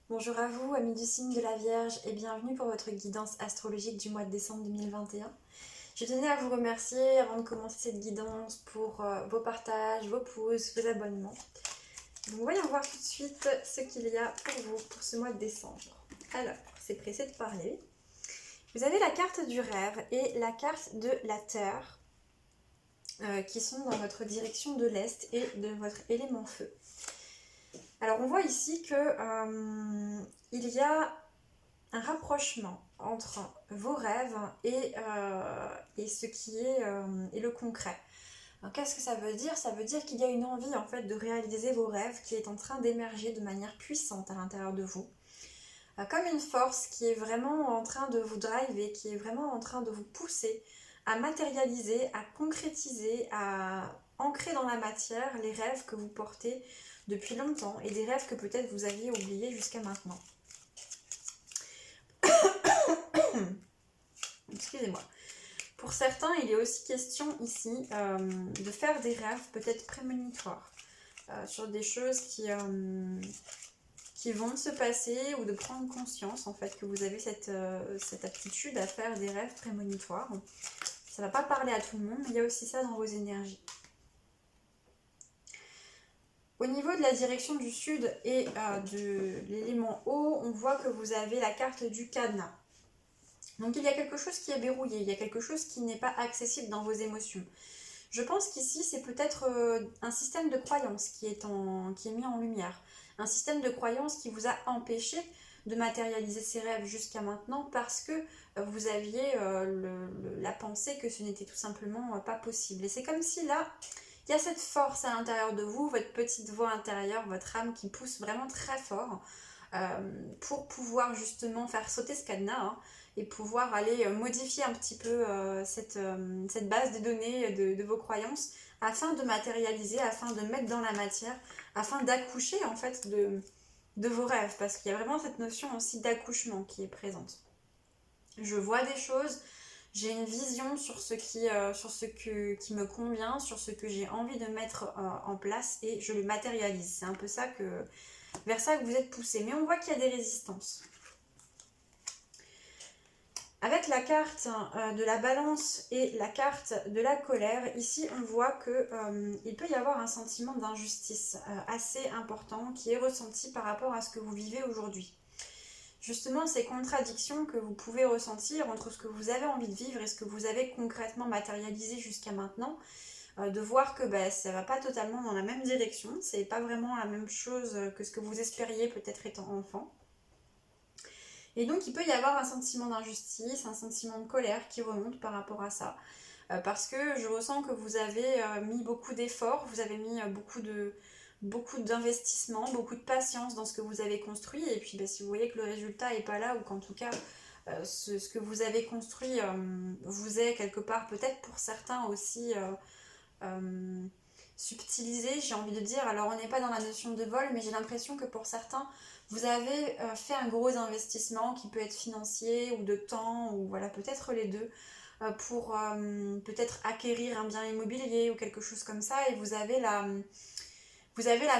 Bonjour à vous, amis du signe de la Vierge, et bienvenue pour votre guidance astrologique du mois de décembre 2021. Je tenais à vous remercier avant de commencer cette guidance pour vos partages, vos pouces, vos abonnements. Donc voyons voir tout de suite ce qu'il y a pour vous pour ce mois de décembre. Alors, c'est pressé de parler. Vous avez la carte du rêve et la carte de la Terre qui sont dans votre direction de l'Est et de votre élément feu. Alors on voit ici que il y a un rapprochement entre vos rêves et ce qui est et le concret. Qu'est-ce que ça veut dire? Ça veut dire qu'il y a une envie en fait de réaliser vos rêves qui est en train d'émerger de manière puissante à l'intérieur de vous. Comme une force qui est vraiment en train de vous driver, qui est vraiment en train de vous pousser à matérialiser, à concrétiser, à ancrer dans la matière les rêves que vous portez depuis longtemps et des rêves que peut-être vous aviez oubliés jusqu'à maintenant. Excusez-moi. Pour certains, il est aussi question ici de faire des rêves peut-être prémonitoires sur des choses qui vont se passer ou de prendre conscience en fait que vous avez cette aptitude à faire des rêves prémonitoires. Ça ne va pas parler à tout le monde, mais il y a aussi ça dans vos énergies. Au niveau de la direction du sud et de l'élément eau, on voit que vous avez la carte du cadenas. Donc il y a quelque chose qui est verrouillé, il y a quelque chose qui n'est pas accessible dans vos émotions. Je pense qu'ici c'est peut-être un système de croyance qui est mis en lumière. Un système de croyance qui vous a empêché de matérialiser ces rêves jusqu'à maintenant parce que vous aviez la pensée que ce n'était tout simplement pas possible. Et c'est comme si là, il y a cette force à l'intérieur de vous, votre petite voix intérieure, votre âme qui pousse vraiment très fort pour pouvoir justement faire sauter ce cadenas et pouvoir aller modifier un petit peu cette base de données de vos croyances afin de matérialiser, afin de mettre dans la matière, afin d'accoucher en fait de vos rêves, parce qu'il y a vraiment cette notion aussi d'accouchement qui est présente. Je vois des choses, j'ai une vision sur ce qui me convient, sur ce que j'ai envie de mettre en place et je le matérialise. C'est un peu ça vers ça que vous êtes poussé. Mais on voit qu'il y a des résistances. Avec la carte de la balance et la carte de la colère, ici on voit qu'il peut y avoir un sentiment d'injustice assez important qui est ressenti par rapport à ce que vous vivez aujourd'hui. Justement, ces contradictions que vous pouvez ressentir entre ce que vous avez envie de vivre et ce que vous avez concrètement matérialisé jusqu'à maintenant, de voir que ça ne va pas totalement dans la même direction, c'est pas vraiment la même chose que ce que vous espériez peut-être étant enfant. Et donc il peut y avoir un sentiment d'injustice, un sentiment de colère qui remonte par rapport à ça. Parce que je ressens que vous avez mis beaucoup d'efforts, vous avez mis beaucoup d'investissement, beaucoup de patience dans ce que vous avez construit. Et puis si vous voyez que le résultat n'est pas là, ou qu'en tout cas ce que vous avez construit vous est quelque part peut-être pour certains aussi subtilisé, j'ai envie de dire. Alors on n'est pas dans la notion de vol, mais j'ai l'impression que pour certains vous avez fait un gros investissement qui peut être financier ou de temps, ou voilà, peut-être les deux, pour peut-être acquérir un bien immobilier ou quelque chose comme ça, et vous avez la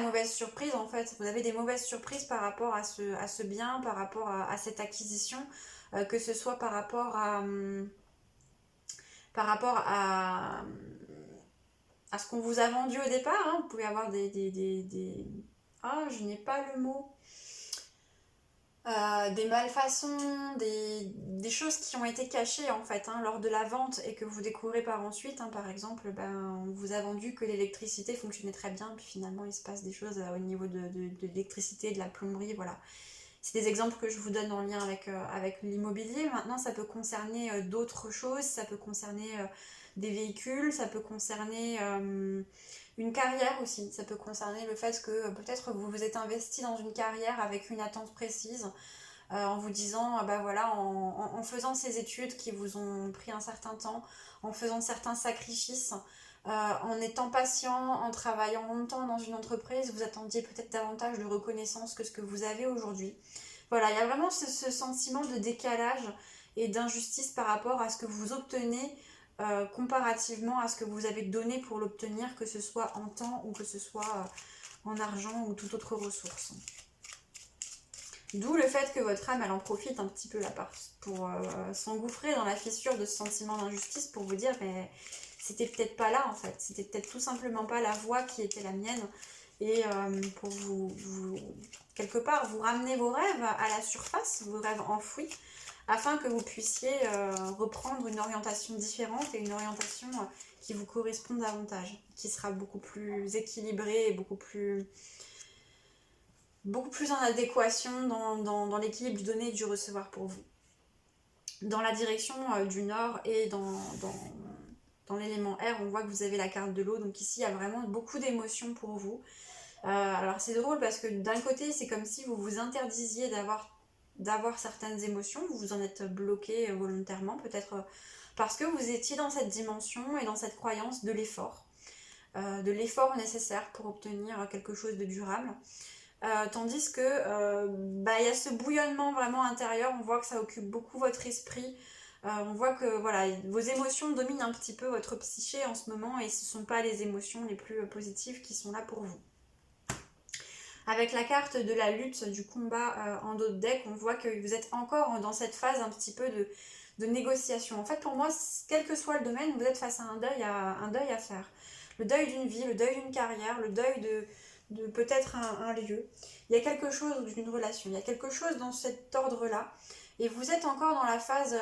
mauvaise surprise en fait. Vous avez des mauvaises surprises par rapport à ce bien, par rapport à cette acquisition, que ce soit par rapport à ce qu'on vous a vendu au départ. Vous pouvez avoir Ah, je n'ai pas le mot. Des malfaçons, des choses qui ont été cachées en fait lors de la vente et que vous découvrez par ensuite. Par exemple, on vous a vendu que l'électricité fonctionnait très bien, puis finalement il se passe des choses au niveau de l'électricité, de la plomberie, voilà. C'est des exemples que je vous donne en lien avec l'immobilier. Maintenant, ça peut concerner d'autres choses, ça peut concerner des véhicules, ça peut concerner une carrière aussi. Ça peut concerner le fait que peut-être vous vous êtes investi dans une carrière avec une attente précise, en vous disant, voilà, en faisant ces études qui vous ont pris un certain temps, en faisant certains sacrifices, en étant patient, en travaillant longtemps dans une entreprise, vous attendiez peut-être davantage de reconnaissance que ce que vous avez aujourd'hui. Voilà, il y a vraiment ce sentiment de décalage et d'injustice par rapport à ce que vous obtenez comparativement à ce que vous avez donné pour l'obtenir, que ce soit en temps ou que ce soit en argent ou toute autre ressource. D'où le fait que votre âme, elle en profite un petit peu là pour s'engouffrer dans la fissure de ce sentiment d'injustice pour vous dire, mais c'était peut-être pas là en fait, c'était peut-être tout simplement pas la voie qui était la mienne. Et pour quelque part, vous ramener vos rêves à la surface, vos rêves enfouis, afin que vous puissiez reprendre une orientation différente et une orientation qui vous correspond davantage, qui sera beaucoup plus équilibrée et beaucoup plus en adéquation dans l'équilibre du donner et du recevoir pour vous. Dans la direction du nord et dans l'élément R, on voit que vous avez la carte de l'eau, donc ici il y a vraiment beaucoup d'émotions pour vous. Alors c'est drôle parce que d'un côté c'est comme si vous vous interdisiez d'avoir certaines émotions, vous vous en êtes bloqué volontairement, peut-être parce que vous étiez dans cette dimension et dans cette croyance de l'effort nécessaire pour obtenir quelque chose de durable. Tandis que y a ce bouillonnement vraiment intérieur, on voit que ça occupe beaucoup votre esprit, on voit que voilà, vos émotions dominent un petit peu votre psyché en ce moment et ce ne sont pas les émotions les plus positives qui sont là pour vous. Avec la carte de la lutte, du combat en dos de deck, on voit que vous êtes encore dans cette phase un petit peu de négociation. En fait, pour moi, quel que soit le domaine, vous êtes face à un deuil à faire. Le deuil d'une vie, le deuil d'une carrière, le deuil de peut-être un lieu. Il y a quelque chose d'une relation, il y a quelque chose dans cet ordre-là. Et vous êtes encore dans la phase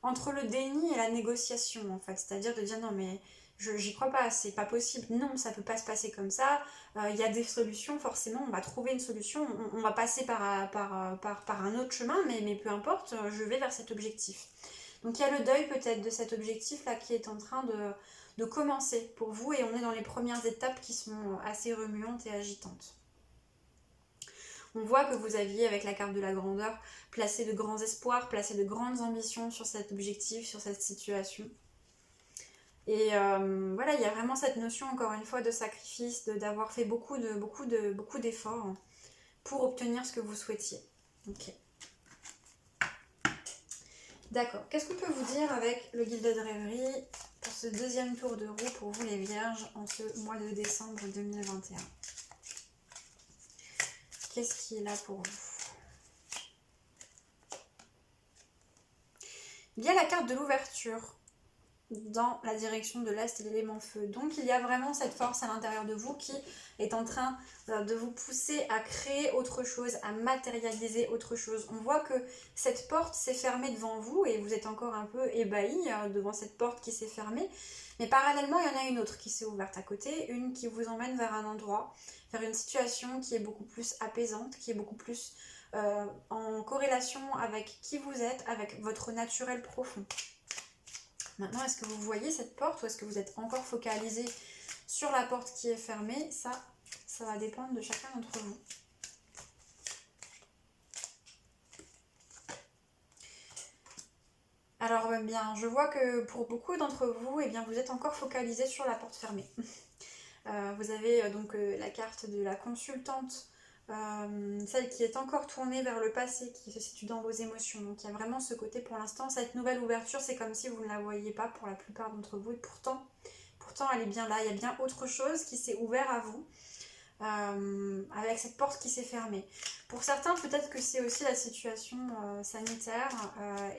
entre le déni et la négociation, en fait. C'est-à-dire de dire non, mais j'y crois pas, c'est pas possible. Non, ça peut pas se passer comme ça. Il y a des solutions, forcément, on va trouver une solution. On va passer par un autre chemin, mais peu importe, je vais vers cet objectif. Donc il y a le deuil peut-être de cet objectif-là qui est en train de commencer pour vous et on est dans les premières étapes qui sont assez remuantes et agitantes. On voit que vous aviez, avec la carte de la grandeur, placé de grands espoirs, placé de grandes ambitions sur cet objectif, sur cette situation. Et voilà, il y a vraiment cette notion, encore une fois, de sacrifice, d'avoir fait beaucoup d'efforts pour obtenir ce que vous souhaitiez. Ok. D'accord. Qu'est-ce qu'on peut vous dire avec le guide de rêverie pour ce deuxième tour de roue pour vous les vierges en ce mois de décembre 2021? Qu'est-ce qui est là pour vous? Il y a la carte de l'ouverture dans la direction de l'Est et de l'élément feu. Donc il y a vraiment cette force à l'intérieur de vous qui est en train de vous pousser à créer autre chose, à matérialiser autre chose. On voit que cette porte s'est fermée devant vous et vous êtes encore un peu ébahi devant cette porte qui s'est fermée. Mais parallèlement, il y en a une autre qui s'est ouverte à côté, une qui vous emmène vers un endroit, vers une situation qui est beaucoup plus apaisante, qui est beaucoup plus en corrélation avec qui vous êtes, avec votre naturel profond. Maintenant, est-ce que vous voyez cette porte ou est-ce que vous êtes encore focalisé sur la porte qui est fermée? Ça va dépendre de chacun d'entre vous. Alors, bien, je vois que pour beaucoup d'entre vous, eh bien, vous êtes encore focalisé sur la porte fermée. Vous avez donc la carte de la consultante, celle qui est encore tournée vers le passé, qui se situe dans vos émotions. Donc il y a vraiment ce côté pour l'instant, cette nouvelle ouverture, c'est comme si vous ne la voyiez pas pour la plupart d'entre vous. Et pourtant elle est bien là, il y a bien autre chose qui s'est ouvert à vous, avec cette porte qui s'est fermée. Pour certains, peut-être que c'est aussi la situation sanitaire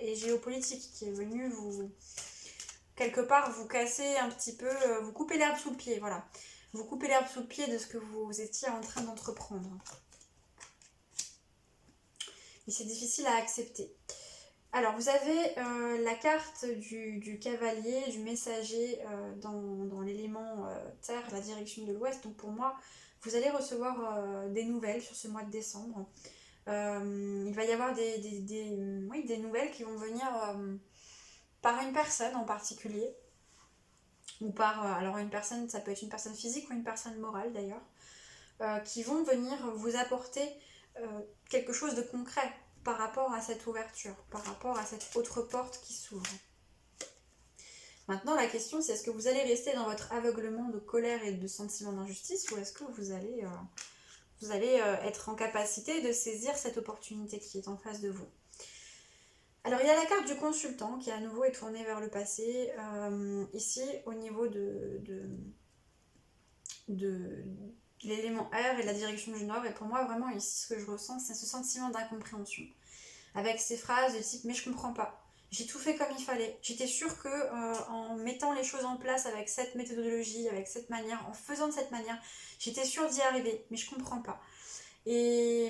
et géopolitique qui est venue vous, quelque part, vous casser un petit peu, vous couper l'herbe sous le pied, voilà. Vous coupez l'herbe sous le pied de ce que vous étiez en train d'entreprendre. Et c'est difficile à accepter. Alors, vous avez la carte du cavalier, du messager dans l'élément terre, la direction de l'ouest. Donc pour moi, vous allez recevoir des nouvelles sur ce mois de décembre. Il va y avoir des nouvelles qui vont venir par une personne en particulier. Ou par, alors une personne, ça peut être une personne physique ou une personne morale d'ailleurs, qui vont venir vous apporter quelque chose de concret par rapport à cette ouverture, par rapport à cette autre porte qui s'ouvre. Maintenant, la question, c'est est-ce que vous allez rester dans votre aveuglement de colère et de sentiment d'injustice ou est-ce que vous allez être en capacité de saisir cette opportunité qui est en face de vous? Alors, il y a la carte du consultant qui à nouveau est tournée vers le passé. Ici, au niveau l'élément air et la direction du nord. Et pour moi, vraiment, ici, ce que je ressens, c'est ce sentiment d'incompréhension. Avec ces phrases de type « mais je comprends pas ». J'ai tout fait comme il fallait. J'étais sûre que en mettant les choses en place avec cette méthodologie, avec cette manière, en faisant de cette manière, j'étais sûre d'y arriver, mais je comprends pas. Et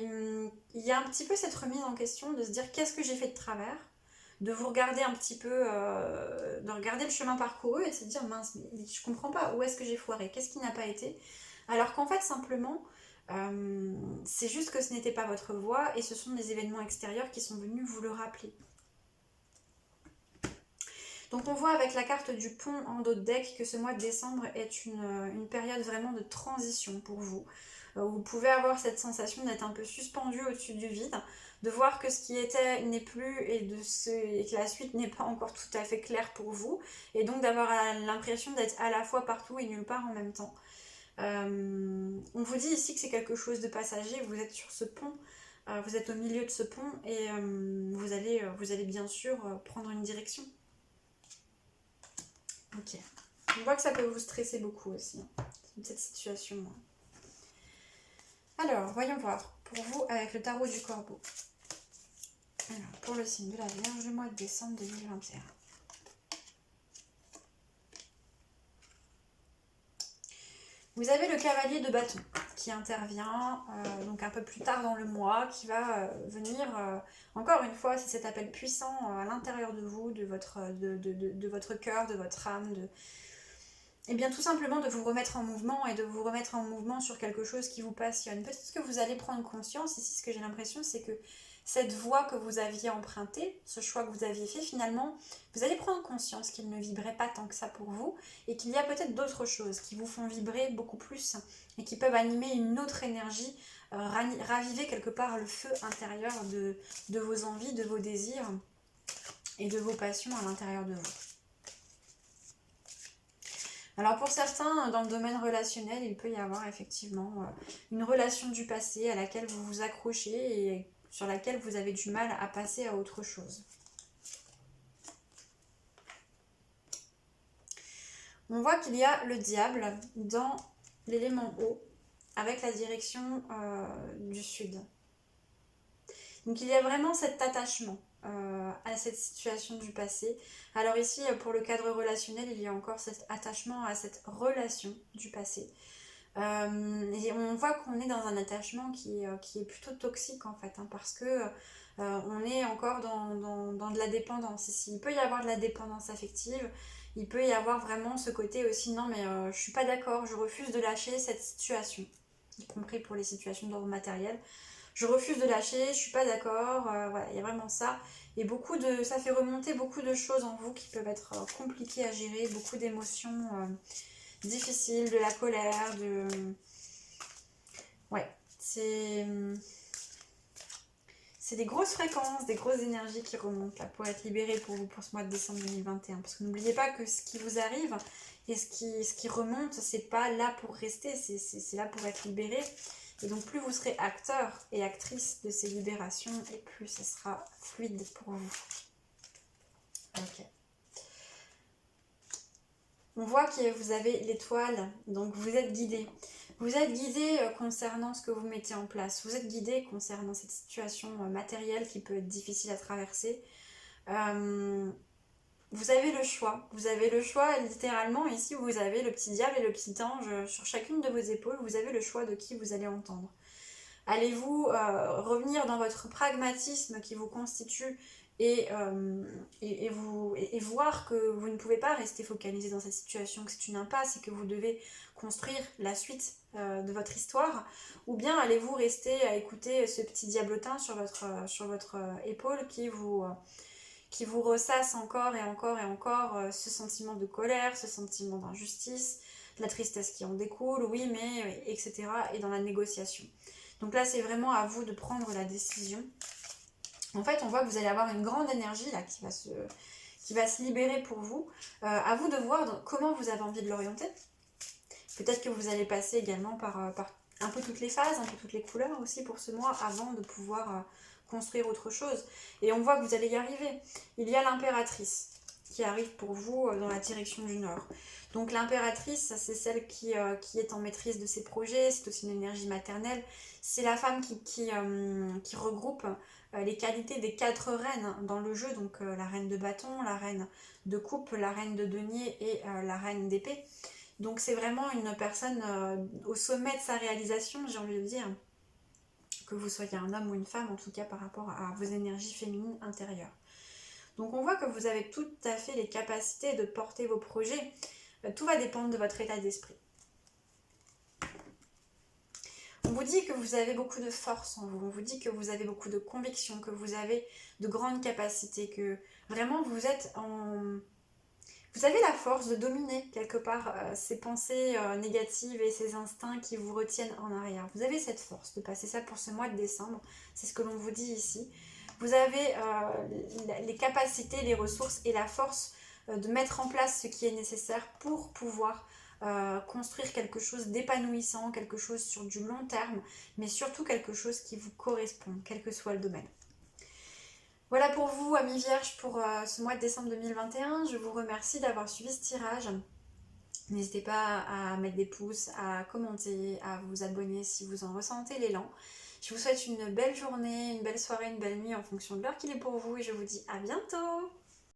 il y a un petit peu cette remise en question de se dire qu'est-ce que j'ai fait de travers, de vous regarder un petit peu, de regarder le chemin parcouru et de se dire mince, mais je comprends pas, où est-ce que j'ai foiré, qu'est-ce qui n'a pas été, alors qu'en fait simplement c'est juste que ce n'était pas votre voie et ce sont des événements extérieurs qui sont venus vous le rappeler. Donc on voit avec la carte du pont en dos de deck que ce mois de décembre est une période vraiment de transition pour vous. Vous pouvez avoir cette sensation d'être un peu suspendu au-dessus du vide, de voir que ce qui était n'est plus et que la suite n'est pas encore tout à fait claire pour vous, et donc d'avoir l'impression d'être à la fois partout et nulle part en même temps. On vous dit ici que c'est quelque chose de passager, vous êtes sur ce pont, vous êtes au milieu de ce pont et vous allez bien sûr prendre une direction. Ok. On voit que ça peut vous stresser beaucoup aussi, cette situation. Alors, voyons voir pour vous avec le tarot du corbeau. Alors, pour le signe de la Vierge, le mois de décembre 2021. Vous avez le cavalier de bâton qui intervient donc un peu plus tard dans le mois, qui va venir, encore une fois, c'est cet appel puissant à l'intérieur de vous, de votre cœur, de votre âme, et bien tout simplement de vous remettre en mouvement et de vous remettre en mouvement sur quelque chose qui vous passionne. Peut-être que vous allez prendre conscience, ici ce que j'ai l'impression c'est que cette voie que vous aviez empruntée, ce choix que vous aviez fait, finalement, vous allez prendre conscience qu'il ne vibrait pas tant que ça pour vous et qu'il y a peut-être d'autres choses qui vous font vibrer beaucoup plus et qui peuvent animer une autre énergie, raviver quelque part le feu intérieur de vos envies, de vos désirs et de vos passions à l'intérieur de vous. Alors pour certains, dans le domaine relationnel, il peut y avoir effectivement une relation du passé à laquelle vous vous accrochez et sur laquelle vous avez du mal à passer à autre chose. On voit qu'il y a le diable dans l'élément eau avec la direction du sud. Donc il y a vraiment cet attachement à cette situation du passé. Alors ici, pour le cadre relationnel, il y a encore cet attachement à cette relation du passé. Et on voit qu'on est dans un attachement qui est plutôt toxique en fait, parce que on est encore dans de la dépendance ici. Il peut y avoir de la dépendance affective, il peut y avoir vraiment ce côté aussi, non mais je suis pas d'accord, je refuse de lâcher cette situation, y compris pour les situations d'ordre matériel. Je refuse de lâcher, je suis pas d'accord, voilà, il y a vraiment ça. Et ça fait remonter beaucoup de choses en vous qui peuvent être compliquées à gérer, beaucoup d'émotions difficiles, de la colère, ouais, c'est des grosses fréquences, des grosses énergies qui remontent là pour être libérées pour vous pour ce mois de décembre 2021. Parce que n'oubliez pas que ce qui vous arrive et ce qui remonte, c'est pas là pour rester, c'est là pour être libéré. Et donc plus vous serez acteur et actrice de ces libérations, et plus ce sera fluide pour vous. Ok. On voit que vous avez l'étoile, donc vous êtes guidé. Vous êtes guidé concernant ce que vous mettez en place. Vous êtes guidé concernant cette situation matérielle qui peut être difficile à traverser. Vous avez le choix. Vous avez le choix, littéralement. Ici, vous avez le petit diable et le petit ange sur chacune de vos épaules. Vous avez le choix de qui vous allez entendre. Allez-vous revenir dans votre pragmatisme qui vous constitue et voir que vous ne pouvez pas rester focalisé dans cette situation, que c'est une impasse et que vous devez construire la suite de votre histoire, ou bien allez-vous rester à écouter ce petit diablotin sur votre épaule qui vous ressasse encore et encore et encore ce sentiment de colère, ce sentiment d'injustice, de la tristesse qui en découle, oui mais, etc. et dans la négociation. Donc là, c'est vraiment à vous de prendre la décision. En fait, on voit que vous allez avoir une grande énergie là qui va se libérer pour vous. À vous de voir comment vous avez envie de l'orienter. Peut-être que vous allez passer également par un peu toutes les phases, un peu toutes les couleurs aussi pour ce mois avant de pouvoir construire autre chose. Et on voit que vous allez y arriver. Il y a l'impératrice. qui arrive pour vous dans la direction du nord. Donc l'impératrice, c'est celle qui est en maîtrise de ses projets, c'est aussi une énergie maternelle. C'est la femme qui regroupe les qualités des 4 reines dans le jeu, donc la reine de bâton, la reine de coupe, la reine de denier et la reine d'épée. Donc c'est vraiment une personne au sommet de sa réalisation, j'ai envie de dire, que vous soyez un homme ou une femme, en tout cas par rapport à vos énergies féminines intérieures. Donc on voit que vous avez tout à fait les capacités de porter vos projets. Tout va dépendre de votre état d'esprit. On vous dit que vous avez beaucoup de force en vous, on vous dit que vous avez beaucoup de conviction, que vous avez de grandes capacités, que vraiment vous êtes en... Vous avez la force de dominer quelque part ces pensées négatives et ces instincts qui vous retiennent en arrière. Vous avez cette force de passer ça pour ce mois de décembre, c'est ce que l'on vous dit ici. Vous avez les capacités, les ressources et la force de mettre en place ce qui est nécessaire pour pouvoir construire quelque chose d'épanouissant, quelque chose sur du long terme, mais surtout quelque chose qui vous correspond, quel que soit le domaine. Voilà pour vous, amis vierges, pour ce mois de décembre 2021. Je vous remercie d'avoir suivi ce tirage. N'hésitez pas à mettre des pouces, à commenter, à vous abonner si vous en ressentez l'élan. Je vous souhaite une belle journée, une belle soirée, une belle nuit en fonction de l'heure qu'il est pour vous et je vous dis à bientôt!